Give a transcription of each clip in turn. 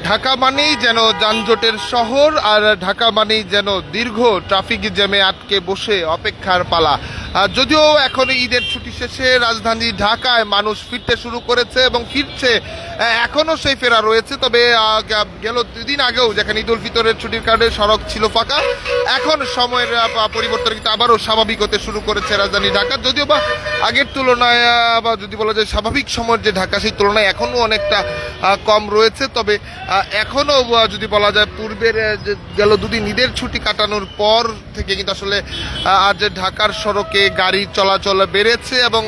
ঢাকা মানেই যেন যানজটের শহর, আর ঢাকা মানেই যেন দীর্ঘ ট্রাফিক জ্যামে আটকে বসে অপেক্ষার পালা। যদিও এখন ঈদের ছুটি শেষে রাজধানী ঢাকায় মানুষ ফিরতে শুরু করেছে এবং ফিরছে, এখনও সেই ফেরা রয়েছে। তবে গেল 2 দিন আগেও যেখানে ঈদ উল ফিতরের ছুটির কারণে সড়ক ছিল ফাঁকা, এখন সময়ের পরিবর্তন কিন্তু আবারও স্বাভাবিক হতে শুরু করেছে রাজধানী ঢাকা। যদিও বা আগের তুলনায় বা যদি বলা যায় স্বাভাবিক সময়ের যে ঢাকা, সেই তুলনায় এখনও অনেকটা কম রয়েছে। তবে এখনও যদি বলা যায় পূর্বের গেল 2 দিন ঈদের ছুটি কাটানোর পর থেকে কিন্তু আসলে আজ ঢাকার সড়কে গাড়ি চলাচল বেড়েছে এবং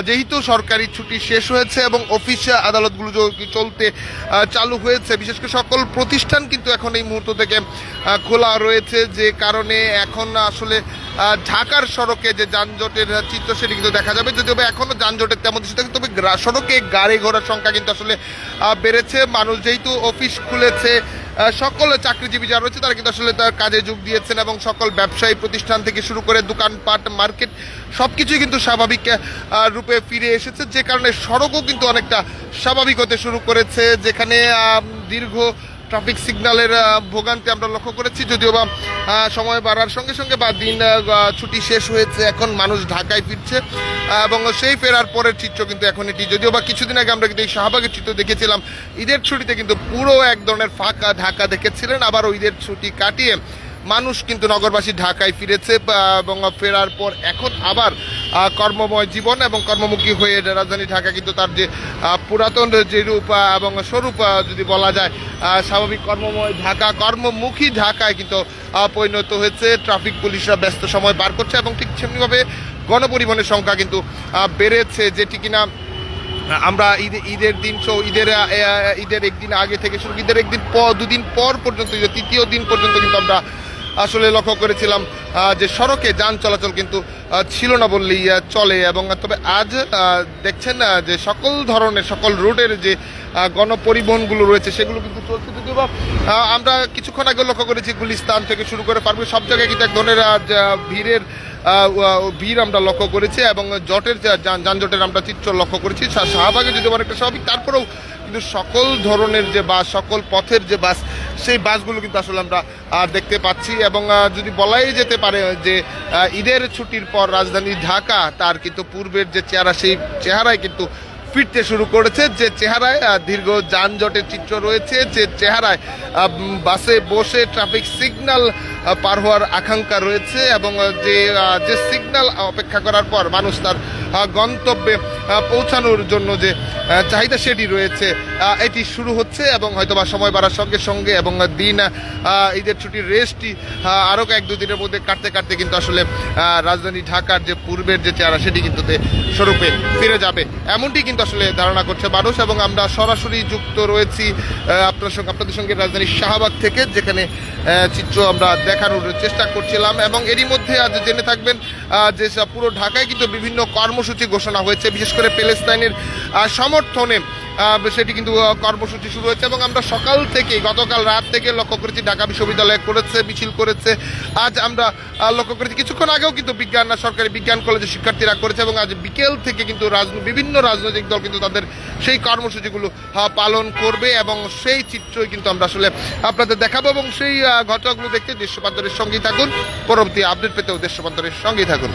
যেহেতু সরকারি ছুটি শেষ হয়েছে এবং অফিস আদালতগুলো চলতে চালু হয়েছে, বিশেষ করে সকল প্রতিষ্ঠান কিন্তু এখন এই মুহূর্ত থেকে খোলা রয়েছে, যে কারণে এখন আসলে ঢাকার সড়কে যে যানজটের চিত্র সেটি কিন্তু দেখা যাবে। যদিও এখনও যানজটের তেমন কিছু থাকে, তবে সড়কে গাড়ি ঘোড়ার সংখ্যা কিন্তু আসলে বেড়েছে। মানুষ যেহেতু অফিস খুলেছে, সকল চাকরিজীবী যারা রয়েছে তারা কিন্তু আসলে তার কাজে যোগ দিয়েছেন এবং সকল ব্যবসায়ী প্রতিষ্ঠান থেকে শুরু করে দোকানপাট, মার্কেট সবকিছুই কিন্তু স্বাভাবিক রূপে ফিরে এসেছে, যে কারণে সড়কও কিন্তু অনেকটা স্বাভাবিক হতে শুরু করেছে। যেখানে দীর্ঘ ট্রাফিক সিগন্যালের ভোগান্তি আমরা লক্ষ্য করেছি, যদিও বা সময় বাড়ার সঙ্গে সঙ্গে বা দিন ছুটি শেষ হয়েছে, এখন মানুষ ঢাকায় ফিরছে এবং সেই ফেরার পরের চিত্র কিন্তু এখন এটি। যদিও বা কিছুদিন আগে আমরা কিন্তু এই শাহবাগের চিত্র দেখেছিলাম, ঈদের ছুটিতে কিন্তু পুরো এক ধরনের ফাঁকা ঢাকা দেখেছিলেন। আবারও ঈদের ছুটি কাটিয়ে মানুষ কিন্তু নগরবাসী ঢাকায় ফিরেছে এবং ফেরার পর এখন আবার কর্মময় জীবন এবং কর্মমুখী হয়ে রাজধানী ঢাকা কিন্তু তার যে পুরাতন যে রূপ এবং স্বরূপ যদি বলা যায়, স্বাভাবিক কর্মময় ঢাকা, কর্মমুখী ঢাকায় কিন্তু পরিণত হয়েছে। ট্রাফিক পুলিশরা ব্যস্ত সময় পার করছে এবং ঠিক সেমনিভাবে গণপরিবহনের সংখ্যা কিন্তু বেড়েছে, যেটি কিনা আমরা ঈদের দিন ঈদের একদিন আগে থেকে শুরু, ঈদের একদিন পর 2 দিন পর পর্যন্ত, তৃতীয় দিন পর্যন্ত কিন্তু আমরা আসলে লক্ষ্য করেছিলাম যে সড়কে যান চলাচল কিন্তু ছিল না বললেই চলে। এবং তবে আজ দেখছেন যে সকল ধরনের সকল রুটের যে গণপরিবহনগুলো রয়েছে সেগুলো কিন্তু চলছে। যদিও বা আমরা কিছুক্ষণ আগে লক্ষ্য করেছি গুলিস্তান থেকে শুরু করে পারবে সব জায়গায় কিন্তু এক ধরনের ভিড় আমরা লক্ষ্য করেছি এবং যানজটের আমরা চিত্র লক্ষ্য করেছি। শাহবাগে যদি অনেকটা স্বাভাবিক, তারপরেও কিন্তু সকল ধরনের যে বাস, সকল পথের যে বাস, সেই বাসগুলো কিন্তু আসলে আমরা দেখতে পাচ্ছি। এবং যদি বলাই যেতে পারে যে ঈদের ছুটির পর রাজধানী ঢাকা তার কিন্তু পূর্বের যে চেহারা, সেই চেহারায় কিন্তু ফিরতে শুরু করেছে, যে চেহারায় দীর্ঘ যানজটের চিত্র রয়েছে, যে চেহারায় বাসে বসে ট্রাফিক সিগন্যাল পার হওয়ার আকাঙ্ক্ষা রয়েছে এবং যে সিগন্যাল অপেক্ষা করার পর মানুষ তার গন্তব্যে পৌঁছানোর জন্য যে চাহিদা সেটি রয়েছে, এটি শুরু হচ্ছে। এবং হয়তোবা সময় বাড়ার সঙ্গে সঙ্গে এবং দিন ঈদের ছুটির রেস্টটি আরও 1-2 দিনের মধ্যে কাটতে কাটতে কিন্তু আসলে রাজধানী ঢাকার যে পূর্বের যে চেহারা সেটি কিন্তু স্বরূপে ফিরে যাবে, এমনটি কিন্তু আসলে ধারণা করছে মানুষ। এবং আমরা সরাসরি যুক্ত রয়েছি আপনাদের সঙ্গে রাজধানীর শাহবাগ থেকে, যেখানে চিত্র আমরা দেখানোর চেষ্টা করছিলাম। এবং এরই মধ্যে আজ জেনে থাকবেন যে পুরো ঢাকায় কিন্তু বিভিন্ন কর্মসূচি ঘোষণা হয়েছে, বিশেষ করে প্যালেস্তাইনের সমর্থনে সেটি কিন্তু কর্মসূচি শুরু হয়েছে। এবং আমরা সকাল থেকে, গতকাল রাত থেকে লক্ষ্য করেছি ঢাকা বিশ্ববিদ্যালয় করেছে, মিছিল করেছে। আজ আমরা লক্ষ্য করেছি কিছুক্ষণ আগেও কিন্তু সরকারি বিজ্ঞান কলেজের শিক্ষার্থীরা করেছে এবং আজ বিকেল থেকে কিন্তু বিভিন্ন রাজনৈতিক দল কিন্তু তাদের সেই কর্মসূচিগুলো পালন করবে এবং সেই চিত্রই কিন্তু আমরা আসলে আপনাদের দেখাবো। এবং সেই ঘটনাগুলো দেখতে দেশ রূপান্তরের সঙ্গেই থাকুন, পরবর্তী আপডেট পেতেও দেশ রূপান্তরের সঙ্গেই থাকুন।